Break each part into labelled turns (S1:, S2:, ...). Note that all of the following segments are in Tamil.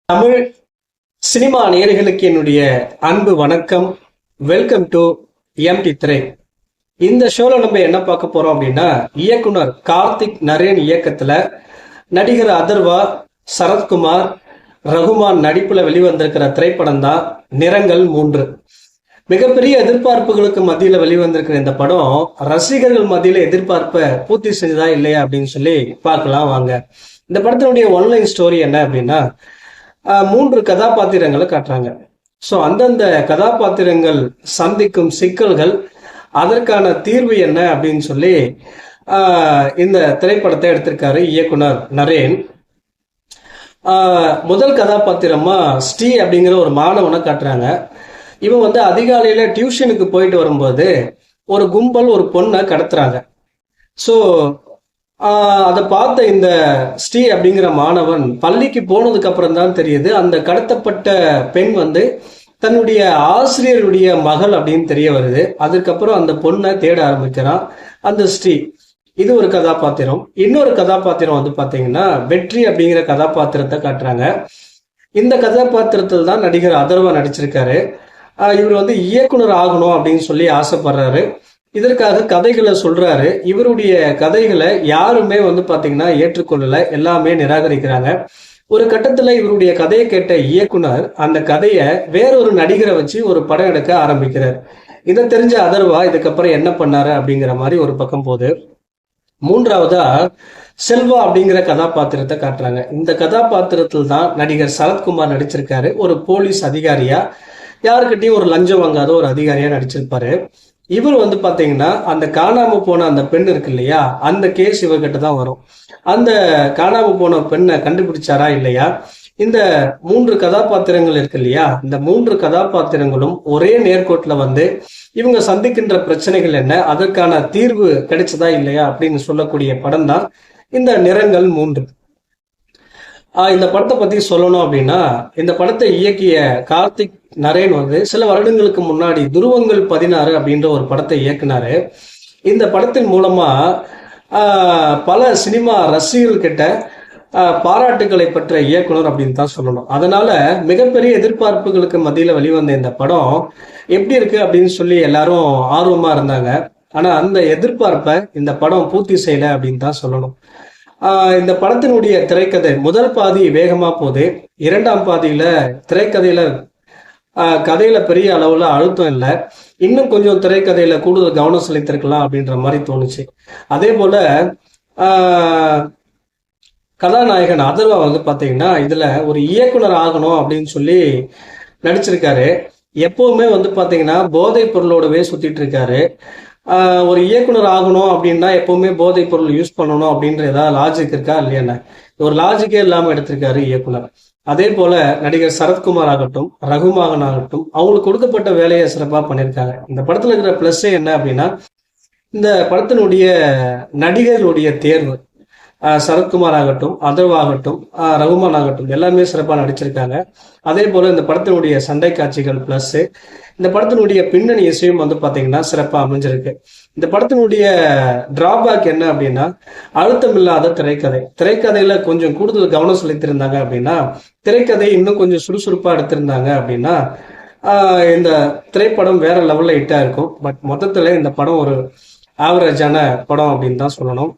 S1: தமிழ் சினிமா நேயர்களுக்கு என்னுடைய அன்பு வணக்கம். வெல்கம் டு எம்டி திரை. இந்த ஷோல நம்ம என்ன பார்க்க போறோம் அப்படின்னா, இயக்குனர் கார்த்திக் நரேன் இயக்கத்துல நடிகர் அதர்வா, சரத்குமார், ரகுமான் நடிப்புல வெளிவந்திருக்கிற திரைப்படம் தான் நிறங்கள் 3. மிகப்பெரிய எதிர்பார்ப்புகளுக்கு மத்தியில வெளிவந்திருக்கிற இந்த படம் ரசிகர்கள் மத்தியில எதிர்பார்ப்பை பூர்த்தி செஞ்சதா இல்லையா அப்படின்னு சொல்லி பார்க்கலாம் வாங்க. இந்த படத்தினுடைய ஒன்லைன் ஸ்டோரி என்ன அப்படின்னா, 3 கதாபாத்திரங்களை காட்டுறாங்க. ஸோ அந்தந்த கதாபாத்திரங்கள் சந்திக்கும் சிக்கல்கள், அதற்கான தீர்வு என்ன அப்படின்னு சொல்லி இந்த திரைப்படத்தை எடுத்திருக்காரு இயக்குனர் நரேன். முதல் கதாபாத்திரமா ஸ்ரீ அப்படிங்கிற ஒரு மாணவனை காட்டுறாங்க. இவன் அதிகாலையில டியூஷனுக்கு போயிட்டு வரும்போது ஒரு கும்பல் ஒரு பொண்ணை கடத்துறாங்க. ஸோ அதை பார்த்த இந்த ஸ்ரீ அப்படிங்கிற மாணவன் பள்ளிக்கு போனதுக்கு அப்புறம் தான் தெரியுது, அந்த கடத்தப்பட்ட பெண் தன்னுடைய ஆசிரியருடைய மகள் அப்படின்னு தெரிய வருது. அதுக்கப்புறம் அந்த பொண்ணை தேட ஆரம்பிக்கிறான் அந்த ஸ்ரீ. இது ஒரு கதாபாத்திரம். இன்னொரு கதாபாத்திரம் பாத்தீங்கன்னா வெற்றி அப்படிங்கிற கதாபாத்திரத்தை காட்டுறாங்க. இந்த கதாபாத்திரத்தில் தான் நடிகர் அதர்வா நடிச்சிருக்காரு. இவர் இயக்குனர் ஆகணும் அப்படின்னு சொல்லி ஆசைப்படுறாரு. இதற்காக கதைகளை சொல்றாரு. இவருடைய கதைகளை யாருமே பாத்தீங்கன்னா ஏற்றுக்கொள்ளல, எல்லாமே நிராகரிக்கிறாங்க. ஒரு கட்டத்துல இவருடைய கதையை கேட்ட இயக்குனர் அந்த கதையை வேறொரு நடிகரை வச்சு ஒரு படம் எடுக்க ஆரம்பிக்கிறார். இதை தெரிஞ்ச அதர்வா இதுக்கப்புறம் என்ன பண்ணாரு அப்படிங்கிற மாதிரி ஒரு பக்கம் போகுது. மூன்றாவதா செல்வா அப்படிங்கிற கதாபாத்திரத்தை காட்டுறாங்க. இந்த கதாபாத்திரத்தில் தான் நடிகர் சரத்குமார் நடிச்சிருக்காரு. ஒரு போலீஸ் அதிகாரியா, யாருக்கிட்டையும் ஒரு லஞ்சம் வாங்காத ஒரு அதிகாரியா நடிச்சிருப்பாரு. இவர் பாத்தீங்கன்னா அந்த காணாம போன அந்த பெண் இருக்கு இல்லையா, அந்த கேஸ் இவர்கிட்ட தான் வரும். அந்த காணாம போன பெண்ணை கண்டுபிடிச்சாரா இல்லையா, இந்த 3 கதாபாத்திரங்கள் இருக்கு இல்லையா, இந்த 3 கதாபாத்திரங்களும் ஒரே நேர்கோட்டில் இவங்க சந்திக்கின்ற பிரச்சனைகள் என்ன, அதற்கான தீர்வு கிடைச்சதா இல்லையா அப்படின்னு சொல்லக்கூடிய படம் தான் இந்த நிறங்கள் 3. இந்த படத்தை பத்தி சொல்லணும் அப்படின்னா, இந்த படத்தை இயக்கிய கார்த்திக் நரேன் சில வருடங்களுக்கு முன்னாடி துருவங்கள் 16 அப்படின்ற ஒரு படத்தை இயக்குனாரு. இந்த படத்தின் மூலமா பல சினிமா ரசிகர்கிட்ட பாராட்டுகளை பெற்ற இயக்குனர் அப்படின்னு தான் சொல்லணும். அதனால மிகப்பெரிய எதிர்பார்ப்புகளுக்கு மத்தியில வெளிவந்த இந்த படம் எப்படி இருக்கு அப்படின்னு சொல்லி எல்லாரும் ஆர்வமா இருந்தாங்க. ஆனா அந்த எதிர்பார்ப்பை இந்த படம் பூர்த்தி செய்யல அப்படின்னு தான் சொல்லணும். இந்த படத்தினுடைய திரைக்கதை முதல் பாதி வேகமா போகுது. 2ஆம் பாதியில திரைக்கதையில கதையில பெரிய அளவுல அழுத்தம் இல்லை. இன்னும் கொஞ்சம் திரைக்கதையில கூடுதல் கவனம் செலுத்திருக்கலாம் அப்படின்ற மாதிரி தோணுச்சு. அதே போல கதாநாயகன் அதர்வா பாத்தீங்கன்னா இதுல ஒரு இயக்குனர் ஆகணும் அப்படின்னு சொல்லி நடிச்சிருக்காரு. எப்பவுமே பாத்தீங்கன்னா போதைப் பொருளோடவே சுத்திட்டு இருக்காரு. ஒரு இயக்குனர் ஆகணும் அப்படின்னா எப்பவுமே போதைப் பொருள் யூஸ் பண்ணணும் அப்படின்ற ஏதாவது லாஜிக் இருக்கா இல்லையா? ஒரு லாஜிக்கே இல்லாம எடுத்திருக்காரு இயக்குனர். அதே போல நடிகர் சரத்குமார் ஆகட்டும், ரகுமான் ஆகட்டும், அவங்களுக்கு கொடுக்கப்பட்ட வேலையை சிறப்பா பண்ணியிருக்காங்க. இந்த படத்துல இருக்கிற பிளஸ்ஸே என்ன அப்படின்னா, இந்த படத்தினுடைய நடிகர்களுடைய தேர்வு, சரத்குமார் ஆகட்டும், அதர்வா ஆகட்டும், ரகுமான் ஆகட்டும், எல்லாமே சிறப்பாக நடிச்சிருக்காங்க. அதே போல இந்த படத்தினுடைய சண்டை காட்சிகள் பிளஸ் இந்த படத்தினுடைய பின்னணி இசையும் பாத்தீங்கன்னா சிறப்பாக அமைஞ்சிருக்கு. இந்த படத்தினுடைய டிராபேக் என்ன அப்படின்னா, அழுத்தம் இல்லாத திரைக்கதை. திரைக்கதையில கொஞ்சம் கூடுதல் கவனம் செலுத்தியிருந்தாங்க அப்படின்னா, திரைக்கதை இன்னும் கொஞ்சம் சுறுசுறுப்பா எடுத்திருந்தாங்க அப்படின்னா இந்த திரைப்படம் வேற லெவல்ல ஹிட்டா இருக்கும். பட் மொத்தத்துல இந்த படம் ஒரு ஆவரேஜான படம் அப்படின்னு தான் சொல்லணும்.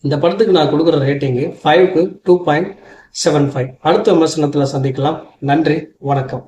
S1: இந்த படத்துக்கு நான் கொடுக்குற ரேட்டிங்கு 5க்கு 2.75. அடுத்த விமர்சனத்தில் சந்திக்கலாம். நன்றி, வணக்கம்.